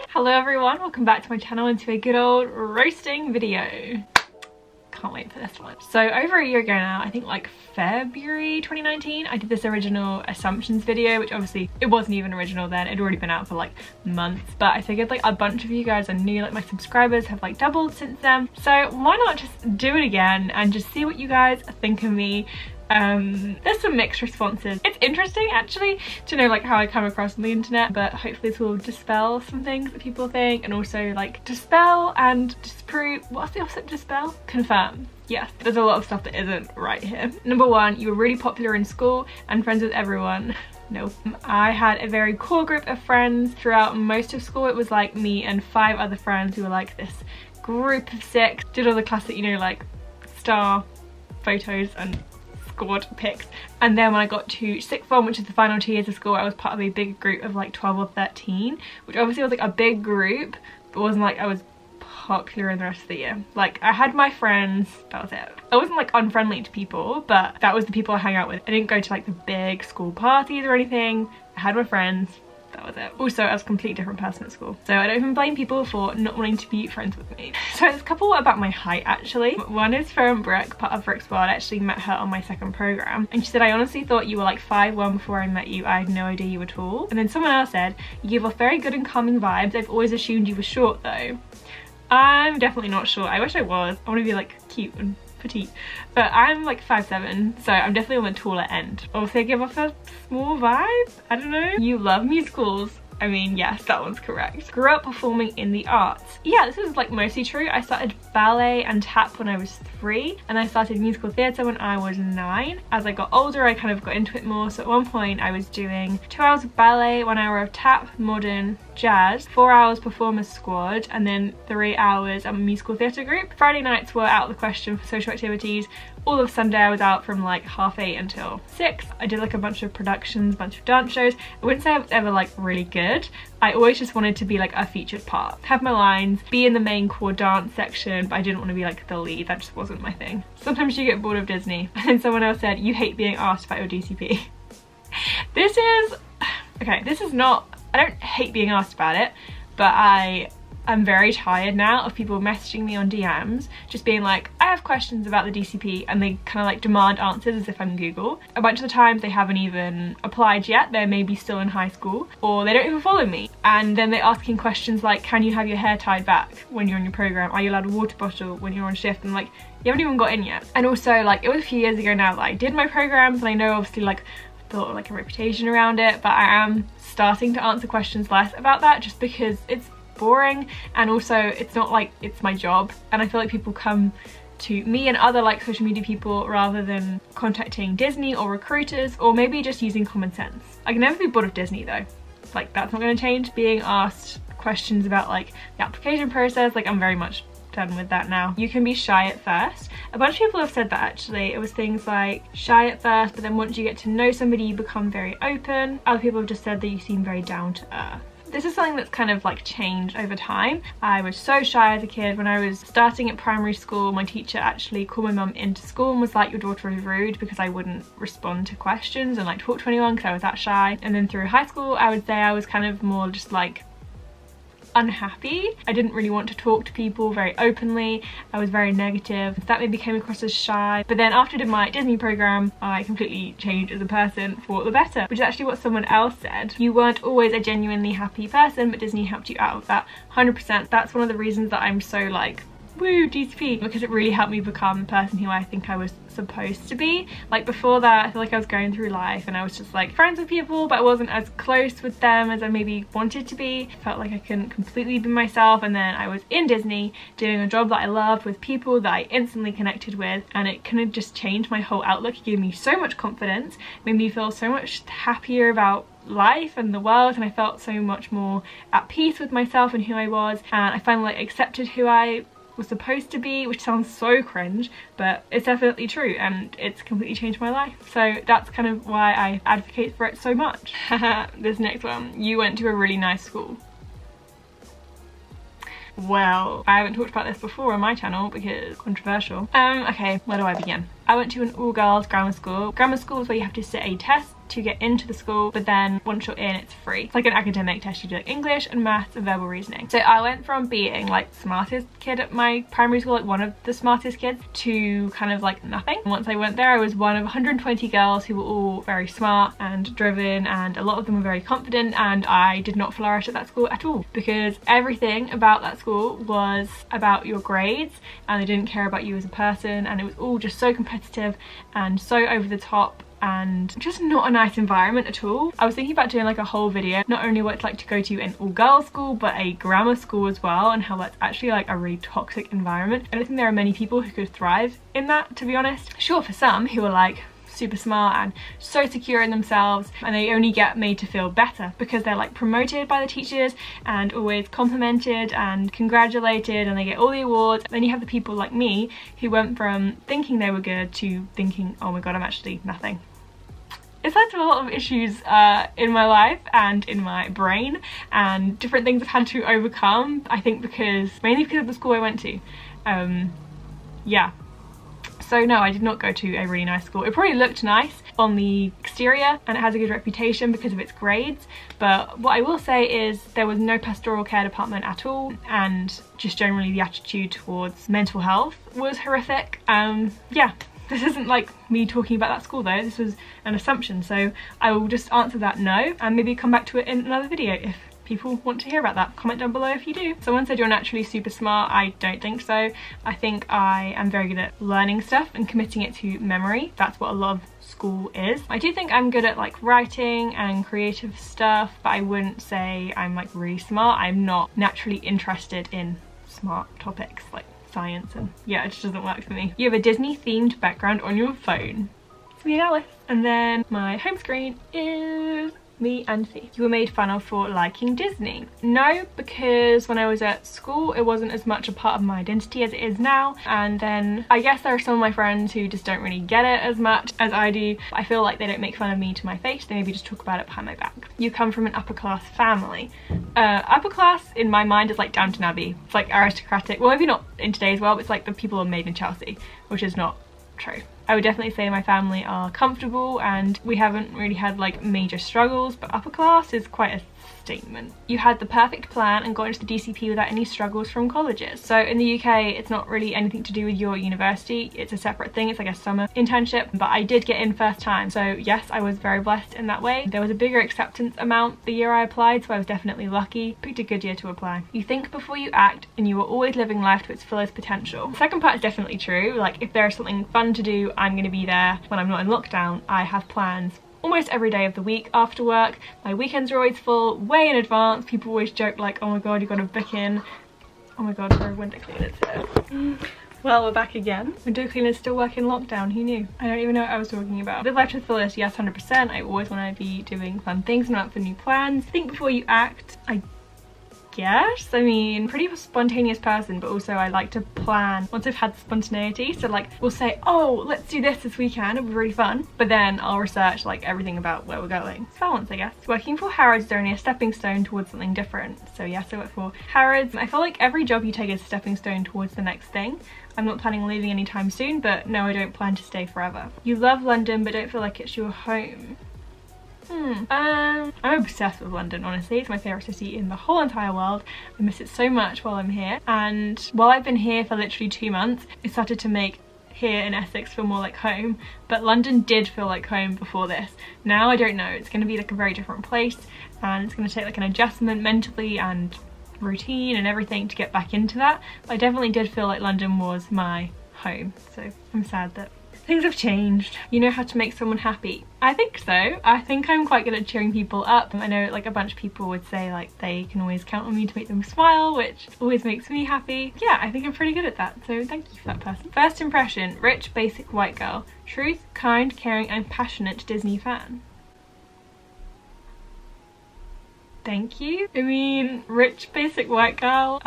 Hello everyone, welcome back to my channel and to a good old roasting video. Can't wait for this one. So over a year ago now, I think like February 2019, I did this original assumptions video, which obviously it wasn't even original then, it'd already been out for like months, but I figured like a bunch of you guys are new, like my subscribers have like doubled since then, so why not just do it again and just see what you guys think of me. There's some mixed responses. It's interesting actually to know like how I come across on the internet, but hopefully this will dispel some things that people think, and also like dispel and disprove. What's the opposite of dispel? Confirm. Yes, there's a lot of stuff that isn't right here. Number one, you were really popular in school and friends with everyone. No. I had a very core group of friends throughout most of school. It was like me and 5 other friends who were like this group of 6. Did all the classic, you know, like star photos and squad pics. And then when I got to sixth form, which is the final 2 years of school, I was part of a big group of like 12 or 13, which obviously was like a big group, but wasn't like I was popular in the rest of the year. Like I had my friends, that was it. I wasn't like unfriendly to people, but that was the people I hang out with. I didn't go to like the big school parties or anything. I had my friends. That was it. Also, I was a completely different person at school, so I don't even blame people for not wanting to be friends with me. So there's a couple about my height actually. One is from Brooke, part of Brooke's World. I actually met her on my second program, and she said, I honestly thought you were like 5'1" before I met you. I had no idea you were tall. And then someone else said, you give off very good and calming vibes. I've always assumed you were short though. I'm definitely not short. I wish I was. I want to be like cute and petite, but I'm like 5'7", so I'm definitely on the taller end. Also, I give off a small vibe. I don't know. You love musicals. I mean, yes, that one's correct. Grew up performing in the arts. Yeah, this is like mostly true. I started ballet and tap when I was 3, and I started musical theatre when I was 9. As I got older, I kind of got into it more. So at one point I was doing 2 hours of ballet, 1 hour of tap, modern, jazz, 4 hours performers squad, and then 3 hours at a musical theatre group. Friday nights were out of the question for social activities. All of Sunday I was out from like 8:30 until 6. I did like a bunch of productions, a bunch of dance shows. I wouldn't say I was ever like really good. I always just wanted to be like a featured part, have my lines, be in the main core dance section, but I didn't want to be like the lead. That just wasn't my thing. Sometimes you get bored of Disney. And then someone else said, you hate being asked about your DCP. This is, okay, this is not, I don't hate being asked about it, but I'm very tired now of people messaging me on DMs just being like, I have questions about the DCP, and they kind of like demand answers as if I'm Google. A bunch of the times they haven't even applied yet, they're maybe still in high school, or they don't even follow me, and then they're asking questions like, can you have your hair tied back when you're on your program? Are you allowed a water bottle when you're on shift? And like, you haven't even got in yet. And also like, it was a few years ago now that I did my programs, and I know obviously like built like a reputation around it, but I am starting to answer questions less about that just because it's boring, and also it's not like it's my job, and I feel like people come to me and other like social media people rather than contacting Disney or recruiters, or maybe just using common sense. I can never be bored of Disney though. Like that's not going to change. Being asked questions about like the application process, like I'm very much done with that now. You can be shy at first. A bunch of people have said that actually. It was things like shy at first, but then once you get to know somebody you become very open. Other people have just said that you seem very down to earth. This is something that's kind of like changed over time. I was so shy as a kid. When I was starting at primary school, my teacher actually called my mum into school and was like, your daughter is rude, because I wouldn't respond to questions and like talk to anyone because I was that shy. And then through high school, I would say I was kind of more just like unhappy. I didn't really want to talk to people very openly. I was very negative. That maybe came across as shy. But then after I did my Disney program, I completely changed as a person for the better, which is actually what someone else said. You weren't always a genuinely happy person, but Disney helped you out of that 100%. That's one of the reasons that I'm so like, woo, DCP, because it really helped me become the person who I think I was supposed to be. Like before that, I feel like I was going through life and I was just like friends with people, but I wasn't as close with them as I maybe wanted to be. I felt like I couldn't completely be myself, and then I was in Disney doing a job that I loved with people that I instantly connected with, and it kind of just changed my whole outlook. It gave me so much confidence, made me feel so much happier about life and the world, and I felt so much more at peace with myself and who I was, and I finally like accepted who I was supposed to be, which sounds so cringe, but it's definitely true, and it's completely changed my life. So that's kind of why I advocate for it so much. This next one, you went to a really nice school. Well, I haven't talked about this before on my channel because controversial. Okay, where do I begin? I went to an all-girls grammar school. Grammar school is where you have to sit a test to get into the school, but then once you're in, it's free. It's like an academic test. You do like English and maths and verbal reasoning. So I went from being like smartest kid at my primary school, like one of the smartest kids, to kind of like nothing. Once I went there, I was one of 120 girls who were all very smart and driven, and a lot of them were very confident, and I did not flourish at that school at all because everything about that school was about your grades and they didn't care about you as a person, and it was all just so competitive and so over the top and just not a nice environment at all. I was thinking about doing like a whole video, not only what it's like to go to an all-girls school but a grammar school as well, and how that's actually like a really toxic environment. I don't think there are many people who could thrive in that, to be honest. Sure, for some who are like super smart and so secure in themselves, and they only get made to feel better because they're like promoted by the teachers and always complimented and congratulated, and they get all the awards. Then you have the people like me who went from thinking they were good to thinking, oh my god, I'm actually nothing. It's led to a lot of issues in my life and in my brain, and different things I've had to overcome, I think mainly because of the school I went to. Yeah. So no, I did not go to a really nice school. It probably looked nice on the exterior and it has a good reputation because of its grades, but what I will say is there was no pastoral care department at all, and just generally the attitude towards mental health was horrific. Yeah. This isn't like me talking about that school though, this was an assumption, so I will just answer that no and maybe come back to it in another video if people want to hear about that. Comment down below if you do. Someone said you're naturally super smart. I don't think so. I think I am very good at learning stuff and committing it to memory. That's what a lot of school is. I do think I'm good at like writing and creative stuff, but I wouldn't say I'm like really smart. I'm not naturally interested in smart topics like science, and yeah, it just doesn't work for me. You have a Disney themed background on your phone. It's me and Alice. And then my home screen is me and Fee. You were made fun of for liking Disney. No, because when I was at school it wasn't as much a part of my identity as it is now, and then I guess there are some of my friends who just don't really get it as much as I do. I feel like they don't make fun of me to my face, they maybe just talk about it behind my back. You come from an upper class family. Upper class in my mind is like Downton Abbey. It's like aristocratic, well maybe not in today's world, but it's like the people are made in Chelsea, which is not true. I would definitely say my family are comfortable and we haven't really had like major struggles, but upper class is quite a statement. You had the perfect plan and got into the DCP without any struggles from colleges. So in the UK it's not really anything to do with your university, it's a separate thing, it's like a summer internship, but I did get in first time, so yes, I was very blessed in that way. There was a bigger acceptance amount the year I applied, so I was definitely lucky. Picked a good year to apply. You think before you act and you are always living life to its fullest potential. The second part is definitely true. Like if there is something fun to do, I'm going to be there. When I'm not in lockdown, I have plans almost every day of the week after work. My weekends are always full, way in advance. People always joke like, oh my god, you got to book in. Oh my god, there are window cleaners here. Well, we're back again. Window cleaners still work in lockdown, who knew? I don't even know what I was talking about. Live life to the fullest, yes, 100%. I always want to be doing fun things and up for new plans. Think before you act, I guess. I mean, pretty spontaneous person, but also I like to plan once I've had spontaneity. So like we'll say, oh, let's do this weekend, it'll be really fun, but then I'll research like everything about where we're going. It's balance, I guess. Working for Harrods is only a stepping stone towards something different. So yes, I work for Harrods. I feel like every job you take is a stepping stone towards the next thing. I'm not planning on leaving anytime soon, but no, I don't plan to stay forever. You love London but don't feel like it's your home. I'm obsessed with London, honestly. It's my favourite city in the whole entire world. I miss it so much while I'm here, and while I've been here for literally 2 months, it started to make here in Essex feel more like home, but London did feel like home before this. Now I don't know, it's going to be like a very different place, and it's going to take like an adjustment mentally and routine and everything to get back into that, but I definitely did feel like London was my home, so I'm sad that things have changed. You know how to make someone happy. I think so. I think I'm quite good at cheering people up. I know like a bunch of people would say like they can always count on me to make them smile, which always makes me happy. Yeah, I think I'm pretty good at that, so thank you for that person. First impression, rich, basic, white girl. Truth, kind, caring and passionate Disney fan. thank you. I mean, rich basic white girl,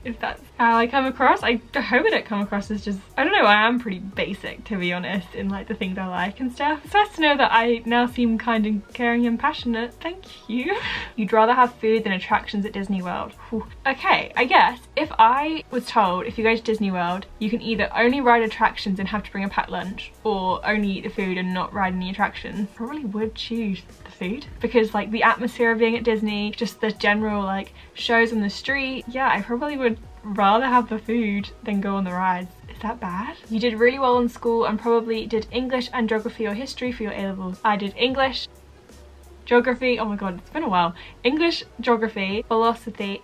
if that's how I come across. I hope I don't come across as just, I don't know, I am pretty basic, to be honest, in like the things I like and stuff. It's nice to know that I now seem kind and caring and passionate. Thank you. You'd rather have food than attractions at Disney World. Whew. Okay, I guess if I was told if you go to Disney World, you can either only ride attractions and have to bring a packed lunch, or only eat the food and not ride any attractions, I probably would choose the food, because like the atmosphere of being at Disney, just the general like shows on the street, yeah, I probably would rather have the food than go on the rides. Is that bad? You did really well in school and probably did English and geography or history for your A-levels. I did English, geography, oh my god, it's been a while, English, geography, philosophy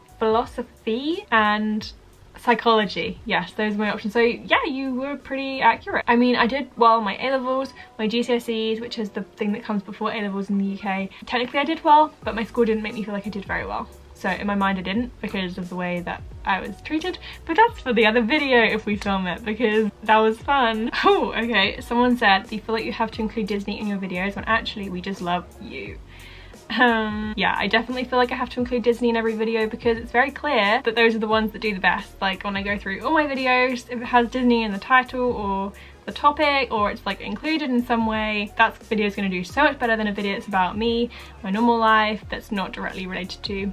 and psychology. Yes, those are my options. So yeah, you were pretty accurate. I mean, I did well my A-levels, my GCSEs, which is the thing that comes before A-levels in the UK. Technically I did well, but my school didn't make me feel like I did very well. So in my mind I didn't, because of the way that I was treated. But that's for the other video if we film it, because that was fun. Oh, okay. Someone said, do you feel like you have to include Disney in your videos when actually we just love you? Yeah, I definitely feel like I have to include Disney in every video because it's very clear that those are the ones that do the best. Like when I go through all my videos, if it has Disney in the title or the topic, or it's like included in some way, that video is going to do so much better than a video that's about me, my normal life, that's not directly related to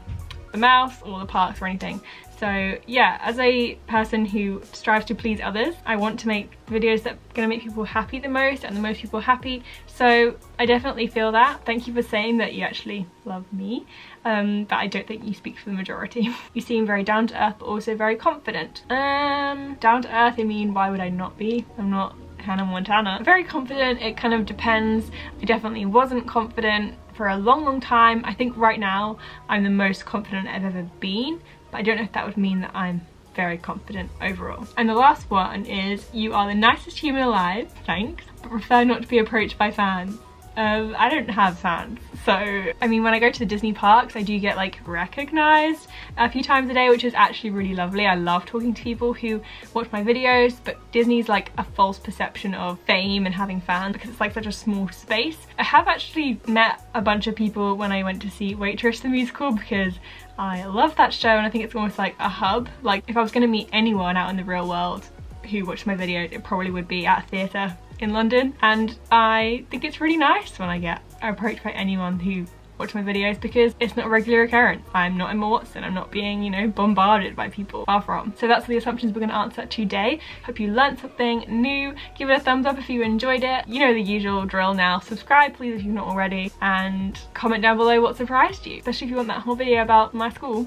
the mouse or the parks or anything. So yeah, as a person who strives to please others, I want to make videos that are going to make people happy the most and the most people happy. So I definitely feel that. Thank you for saying that you actually love me, but I don't think you speak for the majority. You seem very down to earth, but also very confident. Down to earth, I mean, why would I not be? I'm not Hannah Montana. Very confident, it kind of depends. I definitely wasn't confident for a long time. I think right now I'm the most confident I've ever been, but I don't know if that would mean that I'm very confident overall. And the last one is, you are the nicest human alive, thanks, but prefer not to be approached by fans. I don't have fans, so I mean, when I go to the Disney parks I do get like recognized a few times a day, which is actually really lovely. I love talking to people who watch my videos, but Disney's like a false perception of fame and having fans because it's like such a small space. I have actually met a bunch of people when I went to see Waitress the musical, because I love that show and I think it's almost like a hub. Like if I was going to meet anyone out in the real world who watched my videos, it probably would be at a theatre in London, and I think it's really nice when I get approached by anyone who watch my videos, because it's not a regular occurrence. I'm not Emma Watson, I'm not being, you know, bombarded by people, far from. So that's the assumptions we're going to answer today. Hope you learned something new. Give it a thumbs up if you enjoyed it. You know the usual drill now. Subscribe please if you've not already, and comment down below what surprised you, especially if you want that whole video about my school.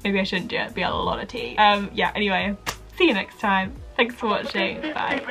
Maybe I shouldn't do it, it'd be a lot of tea. Yeah, anyway, see you next time. Thanks for watching, bye.